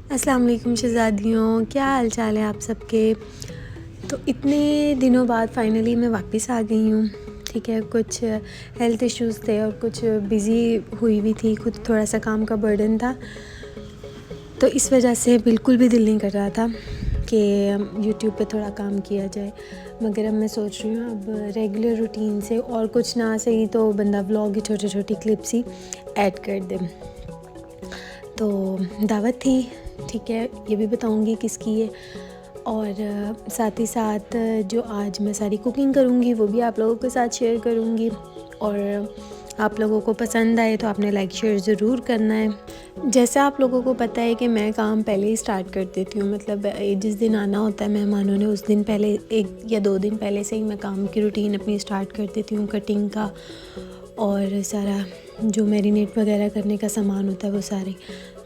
अस्सलाम वालेकुम शहज़ादियों, क्या हाल चाल है आप सबके। तो इतने दिनों बाद फ़ाइनली मैं वापस आ गई हूँ। ठीक है, कुछ हेल्थ इश्यूज़ थे और कुछ बिज़ी हुई हुई थी, खुद थोड़ा सा काम का बर्डन था, तो इस वजह से बिल्कुल भी दिल नहीं कर रहा था कि यूट्यूब पे थोड़ा काम किया जाए। मगर अब मैं सोच रही हूँ अब रेगुलर रूटीन से और कुछ ना सही तो बंदा व्लॉग की छोटी छोटी क्लिप्स ही ऐड कर दे। तो दावत थी, ठीक है, ये भी बताऊंगी किसकी है, और साथ ही साथ जो आज मैं सारी कुकिंग करूंगी वो भी आप लोगों के साथ शेयर करूंगी। और आप लोगों को पसंद आए तो आपने लाइक शेयर ज़रूर करना है। जैसा आप लोगों को पता है कि मैं काम पहले ही स्टार्ट कर देती हूँ, मतलब जिस दिन आना होता है मेहमानों ने उस दिन पहले 1 या 2 दिन पहले से ही मैं काम की रूटीन अपनी स्टार्ट कर देती हूँ, कटिंग का और सारा जो मैरिनेट वगैरह करने का सामान होता है वो सारे।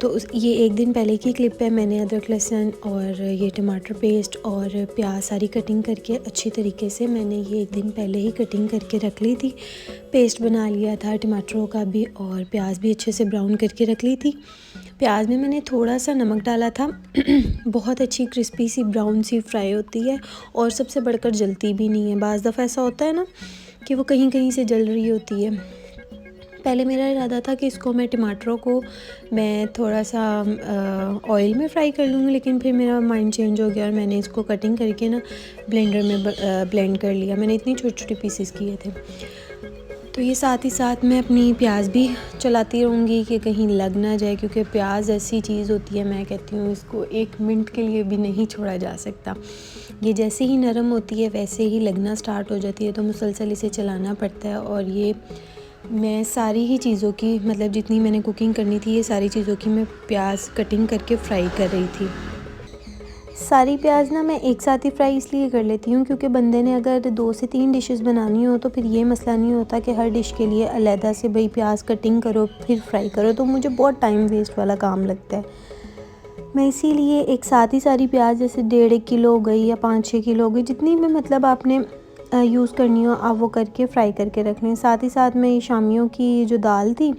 तो ये 1 दिन पहले की क्लिप है। मैंने अदरक लहसुन और ये टमाटर पेस्ट और प्याज सारी कटिंग करके अच्छी तरीके से मैंने ये 1 दिन पहले ही कटिंग करके रख ली थी। पेस्ट बना लिया था टमाटरों का भी और प्याज भी अच्छे से ब्राउन करके रख ली थी। प्याज में मैंने थोड़ा सा नमक डाला था बहुत अच्छी क्रिस्पी सी ब्राउन सी फ्राई होती है और सबसे बढ़कर जलती भी नहीं है। बाज़ दफ़ा ऐसा होता है ना कि वो कहीं कहीं से जल रही होती है। पहले मेरा इरादा था कि इसको मैं टमाटरों को मैं थोड़ा सा ऑयल में फ्राई कर लूँगी, लेकिन फिर मेरा माइंड चेंज हो गया और मैंने इसको कटिंग करके ना ब्लेंडर में ब्लेंड कर लिया। मैंने इतनी छोटे छोटे पीसेस किए थे। तो ये साथ ही साथ मैं अपनी प्याज भी चलाती रहूँगी कि कहीं लग ना जाए, क्योंकि प्याज ऐसी चीज़ होती है, मैं कहती हूँ इसको 1 मिनट के लिए भी नहीं छोड़ा जा सकता। ये जैसे ही नरम होती है वैसे ही लगना स्टार्ट हो जाती है, तो मुसलसल इसे चलाना पड़ता है। और ये मैं सारी ही चीज़ों की, मतलब जितनी मैंने कुकिंग करनी थी ये सारी चीज़ों की मैं प्याज कटिंग करके फ्राई कर रही थी। सारी प्याज ना मैं एक साथ ही फ्राई इसलिए कर लेती हूँ क्योंकि बंदे ने अगर 2 से 3 डिशेस बनानी हो तो फिर ये मसला नहीं होता कि हर डिश के लिए अलहदा से भाई प्याज कटिंग करो फिर फ्राई करो, तो मुझे बहुत टाइम वेस्ट वाला काम लगता है। मैं इसीलिए एक साथ ही सारी प्याज, जैसे 1.5 किलो हो गई या 5-6 किलो हो गई, जितनी भी मतलब आपने यूज़ करनी हो आप वो करके फ्राई करके रख लें। साथ ही साथ मैं ये शामियों की जो दाल थी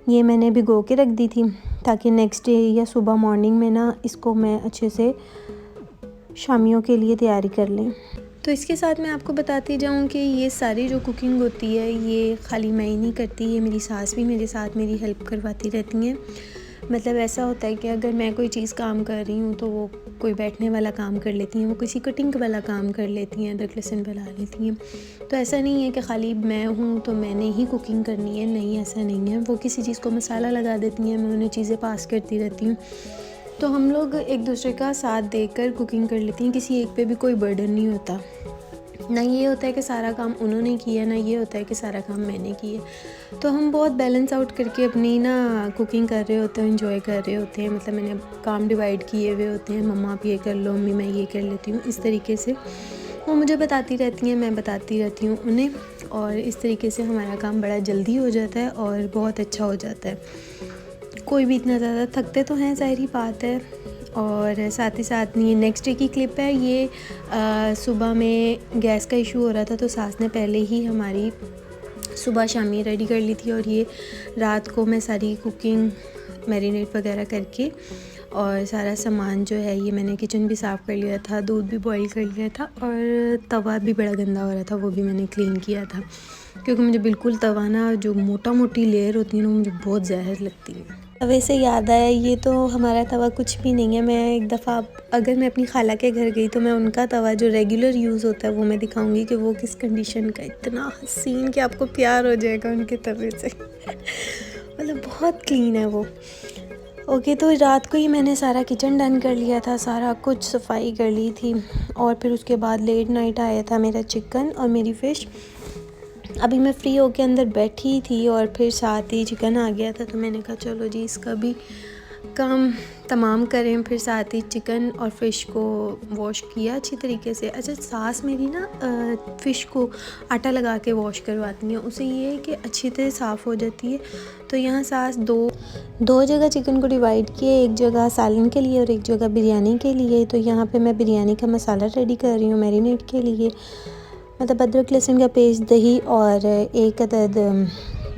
ये मैंने भिगो के रख दी थी ताकि नेक्स्ट डे या सुबह मॉर्निंग में ना इसको मैं अच्छे से शामियों के लिए तैयारी कर लें। तो इसके साथ मैं आपको बताती जाऊँ कि ये सारी जो कुकिंग होती है ये खाली मैं ही नहीं करती, ये मेरी सास भी मेरे साथ मेरी हेल्प करवाती रहती हैं। मतलब ऐसा होता है कि अगर मैं कोई चीज़ काम कर रही हूँ तो वो कोई बैठने वाला काम कर लेती हैं, वो किसी कटिंग वाला काम कर लेती हैं, अदरक लहसुन बना लेती हैं। तो ऐसा नहीं है कि खाली मैं हूँ तो मैंने ही कुकिंग करनी है, नहीं ऐसा नहीं है। वो किसी चीज़ को मसाला लगा देती हैं, मैं उन्हें चीज़ें पास करती रहती हूँ। तो हम लोग एक दूसरे का साथ देकर कुकिंग कर लेती हैं, किसी एक पे भी कोई बर्डन नहीं होता। ना ये होता है कि सारा काम उन्होंने किया, ना ये होता है कि सारा काम मैंने किया। तो हम बहुत बैलेंस आउट करके अपनी ना कुकिंग कर रहे होते हैं, एंजॉय कर रहे होते हैं। मतलब मैंने काम डिवाइड किए हुए होते हैं, मम्मा आप ये कर लो, मम्मी मैं ये कर लेती हूँ, इस तरीके से वो मुझे बताती रहती हैं, मैं बताती रहती हूँ उन्हें, और इस तरीके से हमारा काम बड़ा जल्दी हो जाता है और बहुत अच्छा हो जाता है। कोई भी इतना ज़्यादा थकते तो हैं, ज़ाहिर ही बात है। और साथ ही साथ ये नेक्स्ट डे की क्लिप है। ये सुबह में गैस का इशू हो रहा था तो सास ने पहले ही हमारी सुबह शामी रेडी कर ली थी, और ये रात को मैं सारी कुकिंग मैरिनेट वगैरह करके और सारा सामान जो है ये मैंने किचन भी साफ़ कर लिया था, दूध भी बॉईल कर लिया था, और तवा भी बड़ा गंदा हो रहा था वो भी मैंने क्लीन किया था, क्योंकि मुझे बिल्कुल तवा ना जो मोटा मोटी लेयर होती है ना मुझे बहुत ज़हर लगती है। तवे से याद आया, ये तो हमारा तवा कुछ भी नहीं है। मैं एक दफ़ा अगर मैं अपनी खाला के घर गई तो मैं उनका तवा जो रेगुलर यूज़ होता है वो मैं दिखाऊंगी कि वो किस कंडीशन का, इतना हसीन कि आपको प्यार हो जाएगा उनके तवे से मतलब बहुत क्लीन है वो। ओके, तो रात को ही मैंने सारा किचन डन कर लिया था, सारा कुछ सफाई कर ली थी, और फिर उसके बाद लेट नाइट आया था मेरा चिकन और मेरी फ़िश। अभी मैं फ़्री होके अंदर बैठी थी और फिर साथ ही चिकन आ गया था, तो मैंने कहा चलो जी इसका भी काम तमाम करें। फिर साथ ही चिकन और फ़िश को वॉश किया अच्छी तरीके से। अच्छा, सास मेरी ना फ़िश को आटा लगा के वॉश करवाती हैं, उसे ये है कि अच्छी तरह साफ़ हो जाती है। तो यहाँ सास दो जगह चिकन को डिवाइड किए, एक जगह सालन के लिए और एक जगह बिरयानी के लिए। तो यहाँ पे मैं बिरयानी का मसाला रेडी कर रही हूँ मैरिनेट के लिए, मतलब अदरक लहसुन का पेस्ट, दही और एक अदद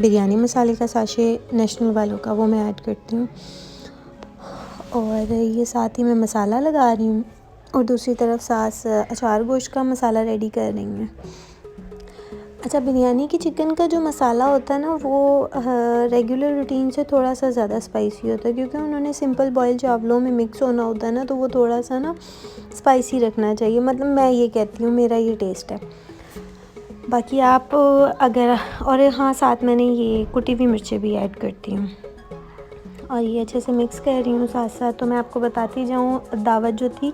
बिरयानी मसाले का साशे नेशनल वालों का, वो मैं ऐड करती हूँ। और ये साथ ही मैं मसाला लगा रही हूँ और दूसरी तरफ सास अचार गोश्त का मसाला रेडी कर रही हैं। अच्छा, बिरयानी की चिकन का जो मसाला होता है ना वो रेगुलर रूटीन से थोड़ा सा ज़्यादा स्पाइसी होता है, क्योंकि उन्होंने सिंपल बॉयल चावलों में मिक्स होना होता है ना, तो वो थोड़ा सा ना स्पाइसी रखना चाहिए। मतलब मैं ये कहती हूँ, मेरा ये टेस्ट है। बाकी आप अगर और हाँ, साथ मैंने ये कुटी हुई मिर्चें भी ऐड करती हूँ और ये अच्छे से मिक्स कर रही हूँ साथ साथ। तो मैं आपको बताती जाऊँ, दावत जो थी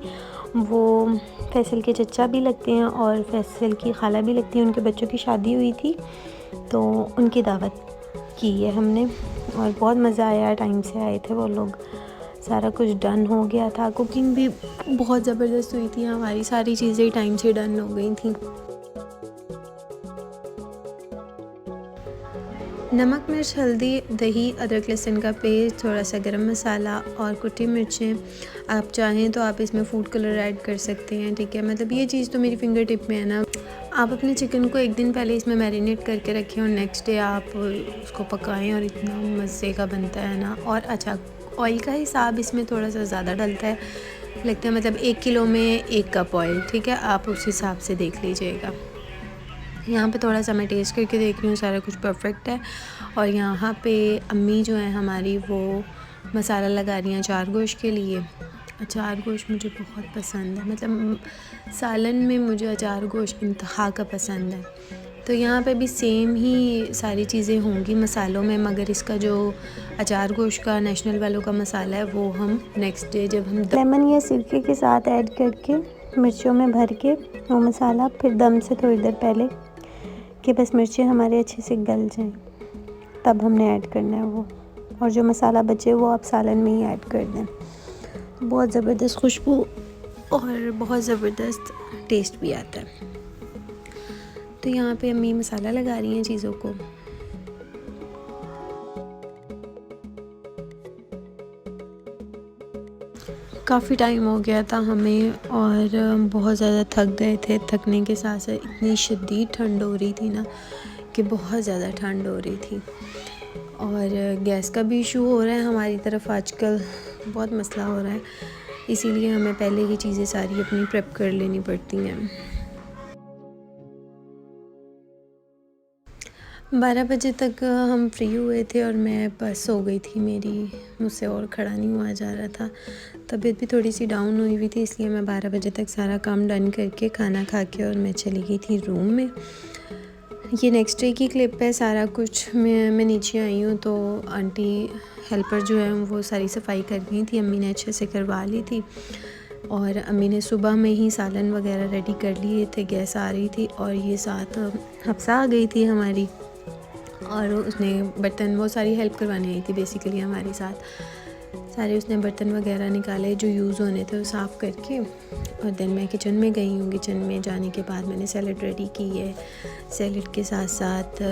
वो फैसल के चचा भी लगते हैं और फैसल की खाला भी लगती हैं, उनके बच्चों की शादी हुई थी तो उनकी दावत की है हमने और बहुत मज़ा आया। टाइम से आए थे वो लोग, सारा कुछ डन हो गया था, कुकिंग भी बहुत ज़बरदस्त हुई थी, हमारी सारी चीज़ें टाइम से डन हो गई थी। नमक, मिर्च, हल्दी, दही, अदरक लहसुन का पेस्ट, थोड़ा सा गरम मसाला और कुटी मिर्चें। आप चाहें तो आप इसमें फूड कलर ऐड कर सकते हैं, ठीक है। मतलब ये चीज़ तो मेरी फिंगर टिप में है ना। आप अपने चिकन को एक दिन पहले इसमें मैरिनेट करके रखें और नेक्स्ट डे आप उसको पकाएं और इतना मज़े का बनता है ना। और अच्छा, ऑयल का हिसाब इसमें थोड़ा सा ज़्यादा डलता है लगता है, मतलब 1 किलो में 1 कप ऑयल, ठीक है। आप उस हिसाब से देख लीजिएगा। यहाँ पे थोड़ा सा मैं टेस्ट करके देख रही हूँ, सारा कुछ परफेक्ट है। और यहाँ पे अम्मी जो है हमारी वो मसाला लगा रही हैं अचार गोश्त के लिए। अचार गोश्त मुझे बहुत पसंद है, मतलब सालन में मुझे अचार गोश्त इंतहा का पसंद है। तो यहाँ पे भी सेम ही सारी चीज़ें होंगी मसालों में, मगर इसका जो अचार गोश्त का नेशनल वालों का मसाला है वो हम नेक्स्ट डे जब हम लेमन या सिरके के साथ ऐड करके मिर्चों में भर के वो मसाला फिर दम से थोड़ी देर पहले कि बस मिर्चें हमारे अच्छे से गल जाएं, तब हमने ऐड करना है वो। और जो मसाला बचे वो आप सालन में ही ऐड कर दें। बहुत ज़बरदस्त खुशबू और बहुत ज़बरदस्त टेस्ट भी आता है। तो यहाँ पे अम्मी मसाला लगा रही हैं चीज़ों को। काफ़ी टाइम हो गया था हमें और बहुत ज़्यादा थक गए थे। थकने के साथ साथ इतनी शदीद ठंड हो रही थी ना कि बहुत ज़्यादा ठंड हो रही थी। और गैस का भी इशू हो रहा है हमारी तरफ आजकल, बहुत मसला हो रहा है, इसीलिए हमें पहले ही चीज़ें सारी अपनी प्रेप कर लेनी पड़ती हैं। 12 बजे तक हम फ्री हुए थे और मैं बस हो गई थी, मेरी मुझसे और खड़ा नहीं हुआ जा रहा था। तबीयत भी थोड़ी सी डाउन हुई हुई थी, इसलिए मैं 12 बजे तक सारा काम डन करके खाना खा के और मैं चली गई थी रूम में। ये नेक्स्ट डे की क्लिप है। सारा कुछ मैं नीचे आई हूँ तो आंटी हेल्पर जो है वो सारी सफाई कर गई थी, अम्मी ने अच्छे से करवा ली थी। और अम्मी ने सुबह में ही सालन वगैरह रेडी कर लिए थे, गैस आ रही थी और ये साथ हफ्सा आ गई थी हमारी और उसने बर्तन वो सारी हेल्प करवाने आई थी बेसिकली हमारे साथ। सारे उसने बर्तन वगैरह निकाले जो यूज़ होने थे वो साफ़ करके, और देन मैं किचन में गई हूँ। किचन में जाने के बाद मैंने सैलड रेडी की है, सैलड के साथ साथ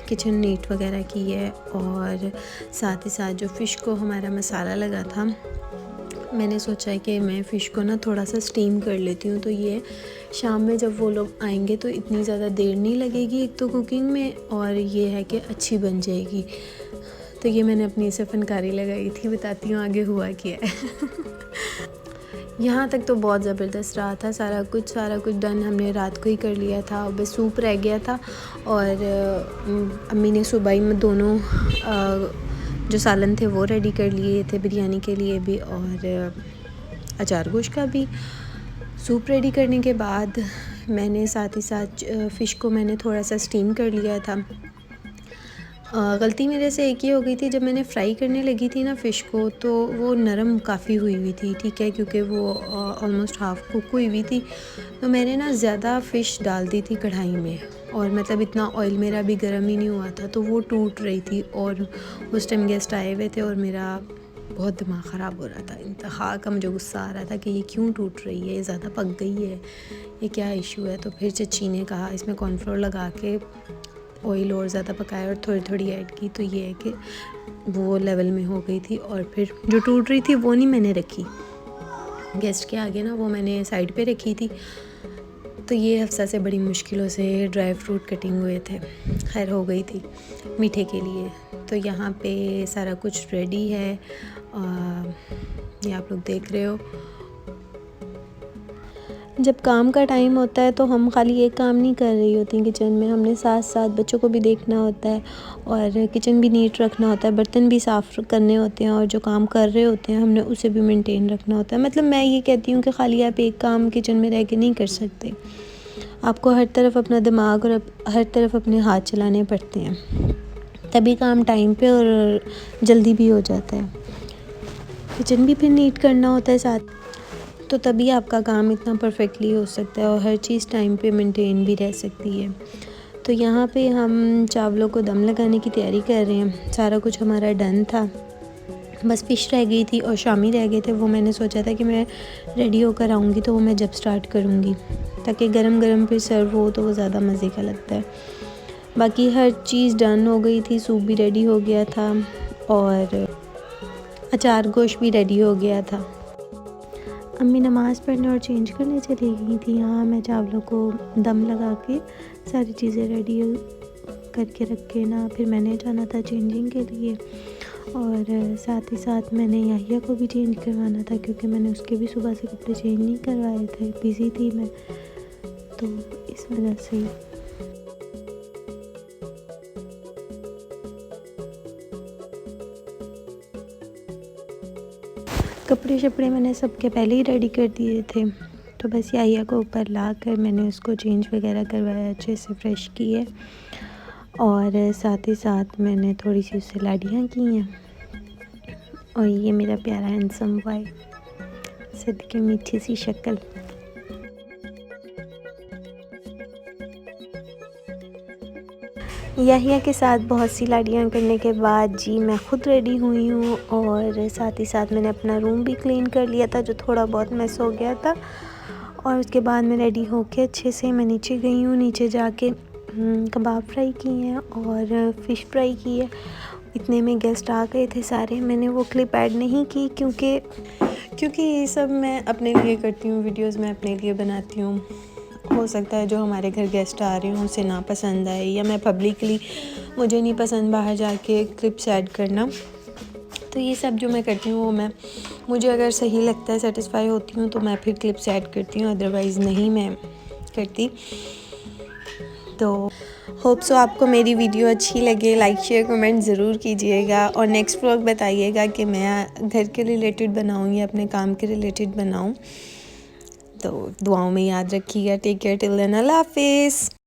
किचन नीट वगैरह की है और साथ ही साथ जो फ़िश को हमारा मसाला लगा था, मैंने सोचा है कि मैं फ़िश को ना थोड़ा सा स्टीम कर लेती हूँ, तो ये शाम में जब वो लोग आएंगे तो इतनी ज़्यादा देर नहीं लगेगी एक तो कुकिंग में, और ये है कि अच्छी बन जाएगी। तो ये मैंने अपनी से फनकारी लगाई थी, बताती हूँ आगे हुआ क्या है। यहाँ तक तो बहुत ज़बरदस्त रहा था, सारा कुछ डन हमने रात को ही कर लिया था। बस सूप रह गया था और अम्मी ने सुबह ही में दोनों जो सालन थे वो रेडी कर लिए थे बिरयानी के लिए भी और अचार गोश्त का भी। सूप रेडी करने के बाद मैंने साथ ही साथ फ़िश को मैंने थोड़ा सा स्टीम कर लिया था। गलती मेरे से एक ही हो गई थी, जब मैंने फ्राई करने लगी थी ना फ़िश को तो वो नरम काफ़ी हुई हुई थी, ठीक है, क्योंकि वो ऑलमोस्ट हाफ़ कुक हुई हुई थी। तो मैंने ना ज़्यादा फ़िश डाल दी थी कढ़ाई में और मतलब इतना ऑयल मेरा भी गर्म ही नहीं हुआ था, तो वो टूट रही थी। और उस टाइम गेस्ट आए हुए थे और मेरा बहुत दिमाग ख़राब हो रहा था, इंतहा का मुझे गुस्सा आ रहा था कि ये क्यों टूट रही है, ये ज़्यादा पक गई है, ये क्या इशू है। तो फिर चची ने कहा इसमें कॉर्नफ्लोर लगा के ऑयल और ज़्यादा पकाया और थोड़ी थोड़ी ऐड की, तो ये है कि वो लेवल में हो गई थी। और फिर जो टूट रही थी वो नहीं मैंने रखी गेस्ट के आगे ना, वो मैंने साइड पे रखी थी। तो ये हफ्सा से बड़ी मुश्किलों से ड्राई फ्रूट कटिंग हुए थे, खैर हो गई थी मीठे के लिए। तो यहाँ पे सारा कुछ रेडी है। ये आप लोग देख रहे हो। जब काम का टाइम होता है तो हम खाली एक काम नहीं कर रही होती किचन में, हमने साथ साथ बच्चों को भी देखना होता है और किचन भी नीट रखना होता है, बर्तन भी साफ़ करने होते हैं और जो काम कर रहे होते हैं हमने उसे भी मेंटेन रखना होता है। मतलब मैं ये कहती हूँ कि खाली आप एक काम किचन में रह के नहीं कर सकते, आपको हर तरफ अपना दिमाग और हर तरफ अपने हाथ चलाने पड़ते हैं, तभी काम टाइम पे और जल्दी भी हो जाता है। किचन भी फिर नीट करना होता है साथ, तो तभी आपका काम इतना परफेक्टली हो सकता है और हर चीज़ टाइम पे मेंटेन भी रह सकती है। तो यहाँ पे हम चावलों को दम लगाने की तैयारी कर रहे हैं। सारा कुछ हमारा डन था, बस फ़िश रह गई थी और शामी रह गए थे। वो मैंने सोचा था कि मैं रेडी होकर आऊँगी तो वो मैं जब स्टार्ट करूँगी, ताकि गरम गरम फिर सर्व हो तो वो ज़्यादा मज़े का लगता है। बाकी हर चीज़ डन हो गई थी, सूप भी रेडी हो गया था और अचार गोश्त भी रेडी हो गया था। अम्मी नमाज़ पढ़ने और चेंज करने चली गई थी। यहाँ मैं चावलों को दम लगा के सारी चीज़ें रेडी करके रख के ना फिर मैंने जाना था चेंजिंग के लिए, और साथ ही साथ मैंने याहिया को भी चेंज करवाना था क्योंकि मैंने उसके भी सुबह से कपड़े चेंज नहीं करवाए थे, बिज़ी थी मैं, तो इस वजह से। कपड़े शपड़े मैंने सबके पहले ही रेडी कर दिए थे, तो बस याहिया को ऊपर ला कर मैंने उसको चेंज वगैरह करवाया, अच्छे से फ्रेश किए और साथ ही साथ मैंने थोड़ी सी उससे लाड़ियाँ की हैं। और ये मेरा प्यारा हैंडसम बॉय, सिद्ध की मीठी सी शक्ल। याहिया के साथ बहुत सी लाड़ियाँ करने के बाद जी मैं ख़ुद रेडी हुई हूँ और साथ ही साथ मैंने अपना रूम भी क्लीन कर लिया था जो थोड़ा बहुत मैस हो गया था। और उसके बाद मैं रेडी होके अच्छे से मैं नीचे गई हूँ। नीचे जाके कबाब फ्राई किए हैं और फ़िश फ्राई की है। इतने में गेस्ट आ गए थे सारे, मैंने वो क्लिप ऐड नहीं की क्योंकि ये सब मैं अपने लिए करती हूँ, वीडियोस मैं अपने लिए बनाती हूँ। हो सकता है जो हमारे घर गेस्ट आ रहे हों उसे ना पसंद आए, या मैं पब्लिकली मुझे नहीं पसंद बाहर जाके क्लिप्स ऐड करना। तो ये सब जो मैं करती हूँ वो मुझे अगर सही लगता है, सेटिस्फाई होती हूँ तो मैं फिर क्लिप्स ऐड करती हूँ, अदरवाइज़ नहीं मैं करती। तो होप सो आपको मेरी वीडियो अच्छी लगे, लाइक शेयर कमेंट ज़रूर कीजिएगा और नेक्स्ट व्लॉग बताइएगा कि मैं घर के रिलेटेड बनाऊँ या अपने काम के रिलेटेड बनाऊँ। तो दुआओं में याद रखिएगा। टेक केयर, टिल देन, अल्लाह हाफिज़।